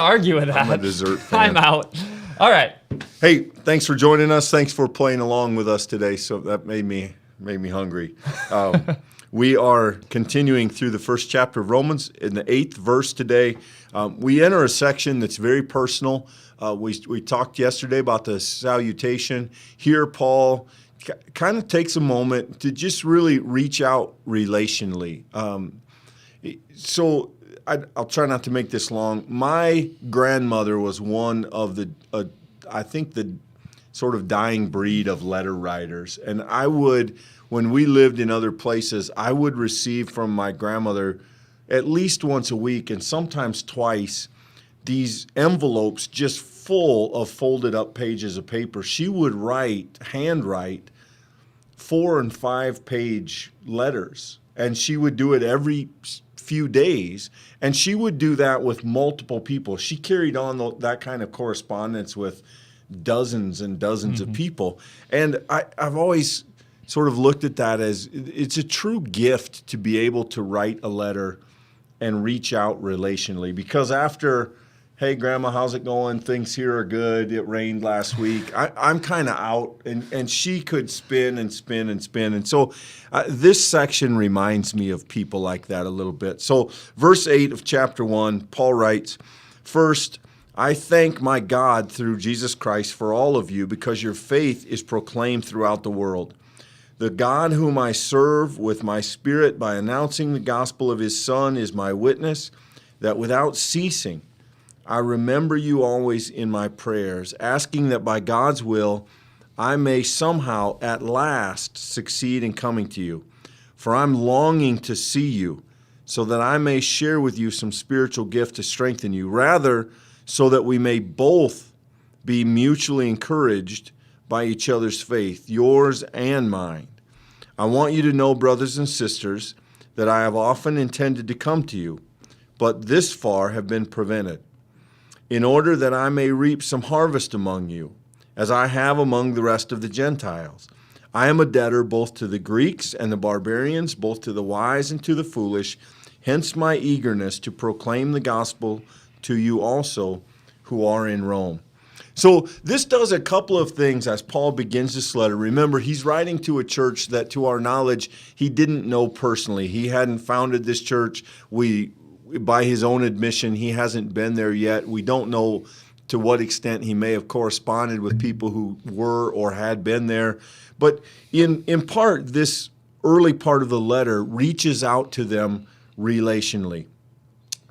argue with that. I'm a dessert fan. I'm out. All right. Hey, thanks for joining us. Thanks for playing along with us today. So that made me hungry. We are continuing through the first chapter of Romans in the 8th verse today. We enter a section that's very personal. We talked yesterday about the salutation. Here, Paul kind of takes a moment to just really reach out relationally. So I'll try not to make this long. My grandmother was one of the, I think, the sort of dying breed of letter writers. And I would, when we lived in other places, I would receive from my grandmother at least once a week and sometimes twice these envelopes just full of folded up pages of paper. She would handwrite 4 and 5 page letters, and she would do it every few days, and she would do that with multiple people. She carried on that kind of correspondence with dozens and dozens of people. And I've always sort of looked at that as it's a true gift to be able to write a letter and reach out relationally. Because after, hey, Grandma, how's it going? Things here are good. It rained last week. I'm kind of out. And she could spin and spin and spin. And so this section reminds me of people like that a little bit. So verse 8 of chapter 1, Paul writes, "First, I thank my God through Jesus Christ for all of you because your faith is proclaimed throughout the world. The God whom I serve with my spirit by announcing the gospel of his Son is my witness that without ceasing I remember you always in my prayers, asking that by God's will I may somehow at last succeed in coming to you. For I'm longing to see you so that I may share with you some spiritual gift to strengthen you, rather so that we may both be mutually encouraged by each other's faith, yours and mine. I want you to know, brothers and sisters, that I have often intended to come to you, but this far have been prevented, in order that I may reap some harvest among you, as I have among the rest of the Gentiles. I am a debtor both to the Greeks and the barbarians, both to the wise and to the foolish, hence my eagerness to proclaim the gospel to you also who are in Rome." So this does a couple of things as Paul begins this letter. Remember, he's writing to a church that, to our knowledge, he didn't know personally. He hadn't founded this church. By his own admission, he hasn't been there yet. We don't know to what extent he may have corresponded with people who were or had been there. But in part, this early part of the letter reaches out to them relationally,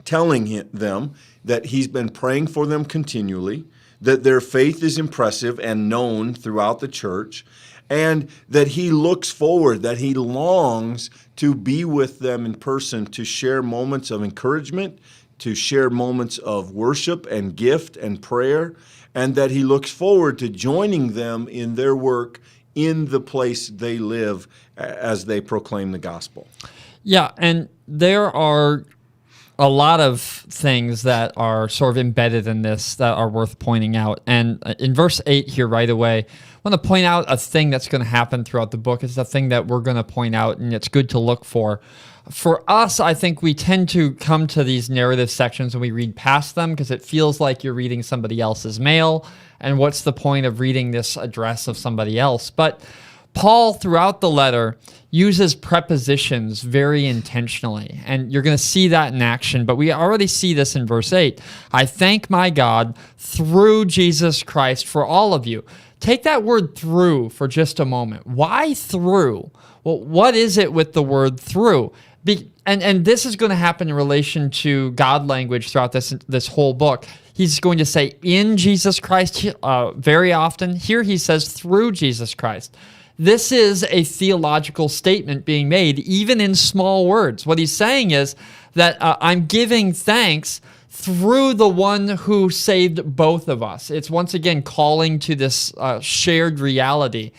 telling them that he's been praying for them continually, that their faith is impressive and known throughout the church, and that he looks forward, that he longs to be with them in person, to share moments of encouragement, to share moments of worship and gift and prayer, and that he looks forward to joining them in their work in the place they live as they proclaim the gospel. Yeah, and there are a lot of things that are sort of embedded in this that are worth pointing out. And in verse 8 here right away, I want to point out a thing that's going to happen throughout the book. It's a thing that we're going to point out, and it's good to look for. For us, I think we tend to come to these narrative sections and we read past them because it feels like you're reading somebody else's mail, and what's the point of reading this address of somebody else? But Paul, throughout the letter, uses prepositions very intentionally, and you're going to see that in action, but we already see this in verse 8. I thank my God through Jesus Christ for all of you. Take that word through for just a moment. Why through? Well, what is it with the word through? And this is going to happen in relation to God language throughout this whole book. He's going to say in Jesus Christ very often. Here he says through Jesus Christ. This is a theological statement being made, even in small words. What he's saying is that I'm giving thanks through the one who saved both of us. It's once again calling to this shared reality.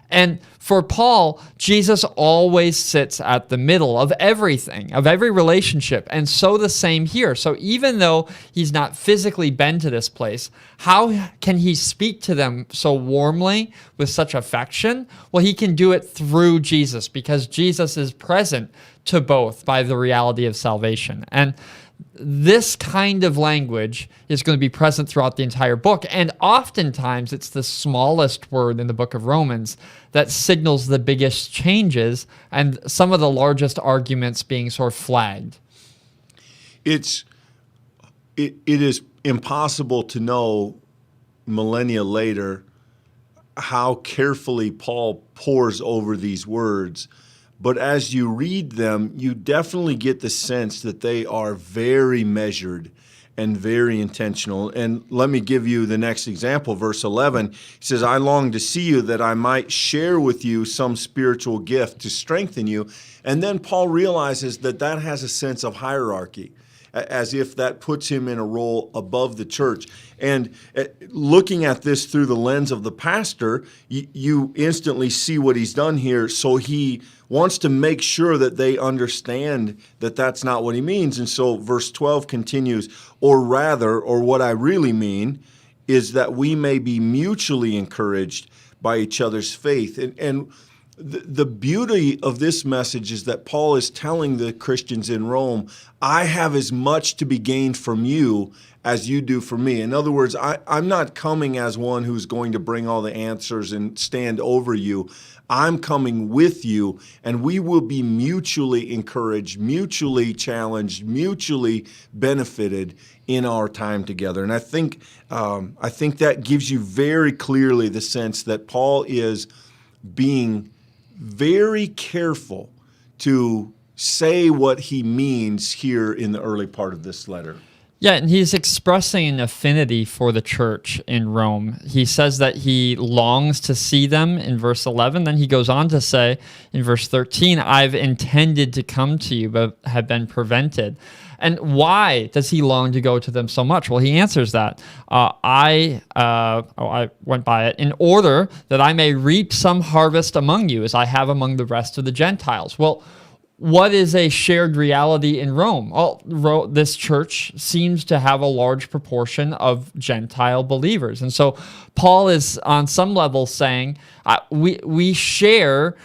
And for Paul, Jesus always sits at the middle of everything, of every relationship, and so the same here. So even though he's not physically been to this place, how can he speak to them so warmly with such affection? Well, he can do it through Jesus because Jesus is present to both by the reality of salvation. And this kind of language is going to be present throughout the entire book. And oftentimes it's the smallest word in the book of Romans that signals the biggest changes and some of the largest arguments being sort of flagged. It is impossible to know millennia later how carefully Paul pores over these words. But as you read them, you definitely get the sense that they are very measured and very intentional. And let me give you the next example, verse 11. He says, I long to see you that I might share with you some spiritual gift to strengthen you. And then Paul realizes that that has a sense of hierarchy, as if that puts him in a role above the church. And looking at this through the lens of the pastor, you instantly see what he's done here. So he wants to make sure that they understand that that's not what he means. And so verse 12 continues, or rather, or what I really mean is that we may be mutually encouraged by each other's faith. And the beauty of this message is that Paul is telling the Christians in Rome, I have as much to be gained from you as you do for me. In other words, I'm not coming as one who's going to bring all the answers and stand over you. I'm coming with you, and we will be mutually encouraged, mutually challenged, mutually benefited in our time together. And I think that gives you very clearly the sense that Paul is being very careful to say what he means here in the early part of this letter. Yeah, and he's expressing an affinity for the church in Rome. He says that he longs to see them in verse 11. Then he goes on to say in verse 13, I've intended to come to you, but have been prevented. And why does he long to go to them so much? Well, he answers that. I went by it, in order that I may reap some harvest among you, as I have among the rest of the Gentiles. Well, what is a shared reality in Rome? Well, this church seems to have a large proportion of Gentile believers. And so Paul is on some level saying, we share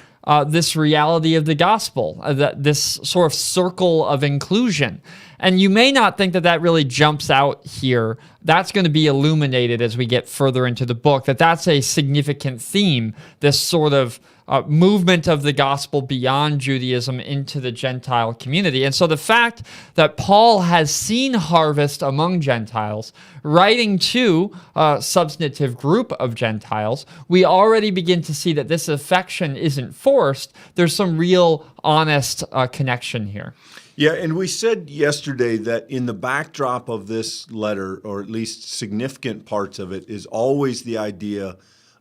this reality of the gospel, this sort of circle of inclusion. And you may not think that that really jumps out here. That's going to be illuminated as we get further into the book, that's a significant theme, this sort of movement of the gospel beyond Judaism into the Gentile community. And so the fact that Paul has seen harvest among Gentiles, writing to a substantive group of Gentiles, we already begin to see that this affection isn't forced. There's some real honest connection here. Yeah, and we said yesterday that in the backdrop of this letter, or at least significant parts of it, is always the idea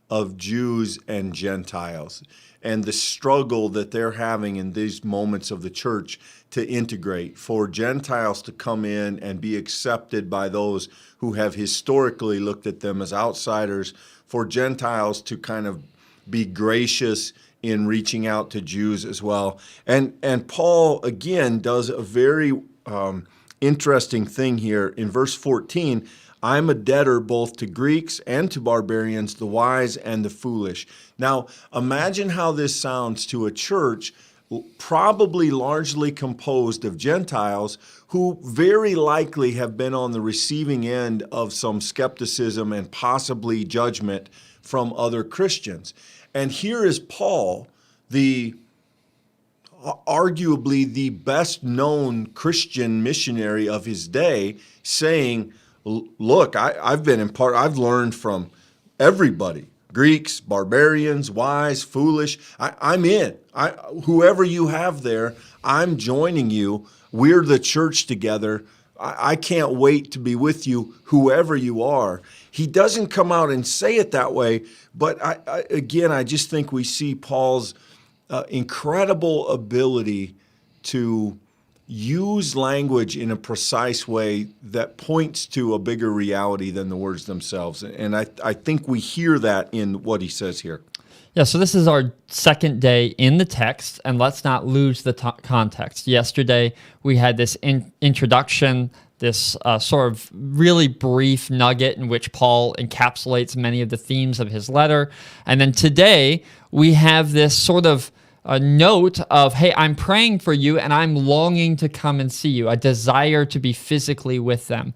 of Jews and Gentiles and the struggle that they're having in these moments of the church to integrate, for Gentiles to come in and be accepted by those who have historically looked at them as outsiders, for Gentiles to kind of be gracious in reaching out to Jews as well. And Paul, again, does a very interesting thing here. In verse 14, I'm a debtor both to Greeks and to barbarians, the wise and the foolish. Now, imagine how this sounds to a church probably largely composed of Gentiles who very likely have been on the receiving end of some skepticism and possibly judgment from other Christians. And here is Paul, arguably the best known Christian missionary of his day, saying, look, I've learned from everybody, Greeks, barbarians, wise, foolish. I'm in. Whoever you have there, I'm joining you. We're the church together. I can't wait to be with you, whoever you are. He doesn't come out and say it that way, but I just think we see Paul's incredible ability to use language in a precise way that points to a bigger reality than the words themselves. And I think we hear that in what he says here. Yeah, so this is our second day in the text, and let's not lose the context. Yesterday, we had this introduction, this sort of really brief nugget in which Paul encapsulates many of the themes of his letter. And then today, we have this sort of a note of, hey, I'm praying for you and I'm longing to come and see you, a desire to be physically with them.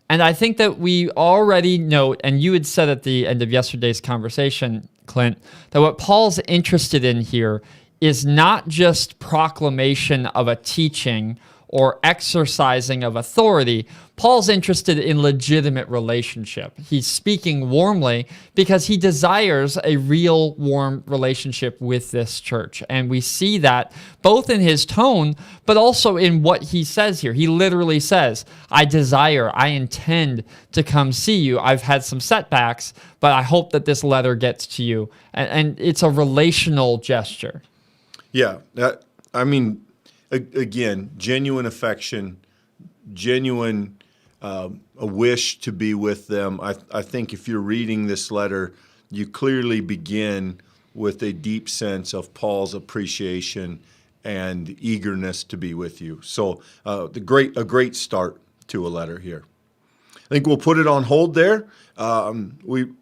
And I think that we already note, and you had said at the end of yesterday's conversation, Clint, that what Paul's interested in here is not just proclamation of a teaching or exercising of authority. Paul's interested in legitimate relationship. He's speaking warmly because he desires a real warm relationship with this church. And we see that both in his tone, but also in what he says here. He literally says, I intend to come see you. I've had some setbacks, but I hope that this letter gets to you. And it's a relational gesture. Yeah, again, genuine affection, genuine a wish to be with them. I think if you're reading this letter, you clearly begin with a deep sense of Paul's appreciation and eagerness to be with you. So a great start to a letter here. I think we'll put it on hold there. We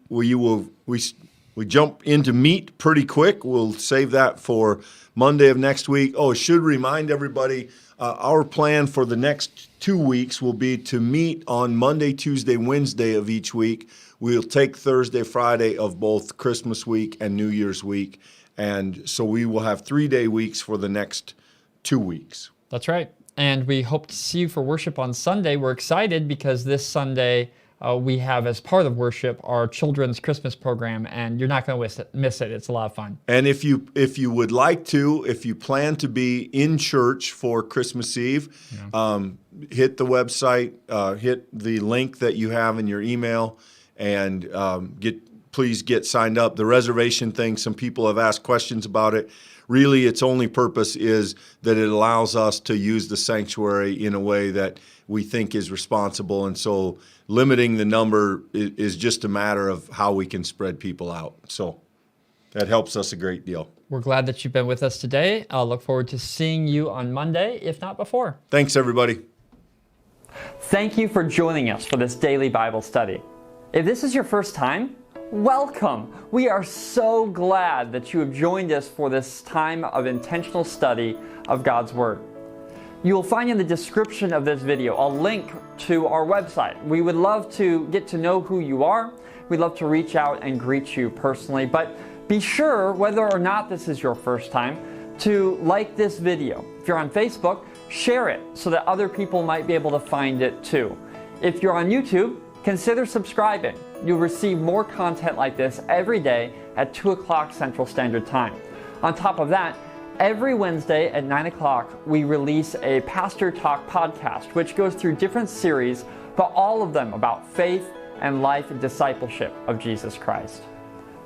jump into meat pretty quick. We'll save that for Monday of next week. Oh, I should remind everybody, our plan for the next 2 weeks will be to meet on Monday, Tuesday, Wednesday of each week. We'll take Thursday, Friday of both Christmas week and New Year's week. And so we will have 3-day weeks for the next 2 weeks. That's right. And we hope to see you for worship on Sunday. We're excited because this Sunday we have, as part of worship, our children's Christmas program, and you're not going to miss it. It's a lot of fun. And if you would like to, if you plan to be in church for Christmas Eve, hit the website, hit the link that you have in your email, and please get signed up. The reservation thing, some people have asked questions about it. Really, its only purpose is that it allows us to use the sanctuary in a way that we think is responsible. And so limiting the number is just a matter of how we can spread people out. So that helps us a great deal. We're glad that you've been with us today. I'll look forward to seeing you on Monday, if not before. Thanks, everybody. Thank you for joining us for this daily Bible study. If this is your first time, welcome. We are so glad that you have joined us for this time of intentional study of God's Word. You will find in the description of this video a link to our website. We would love to get to know who you are. We'd love to reach out and greet you personally. But be sure, whether or not this is your first time, to like this video. If you're on Facebook, share it so that other people might be able to find it too. If you're on YouTube, consider subscribing. You'll receive more content like this every day at 2 o'clock Central Standard Time. On top of that, every Wednesday at 9 o'clock, we release a Pastor Talk podcast, which goes through different series, but all of them about faith and life and discipleship of Jesus Christ.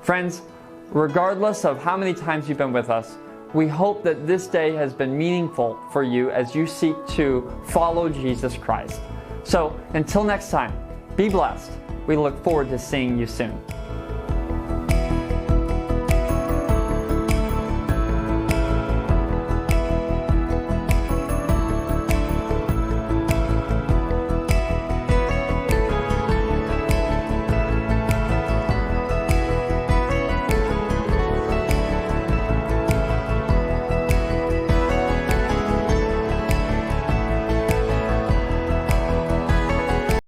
Friends, regardless of how many times you've been with us, we hope that this day has been meaningful for you as you seek to follow Jesus Christ. So until next time, be blessed. We look forward to seeing you soon.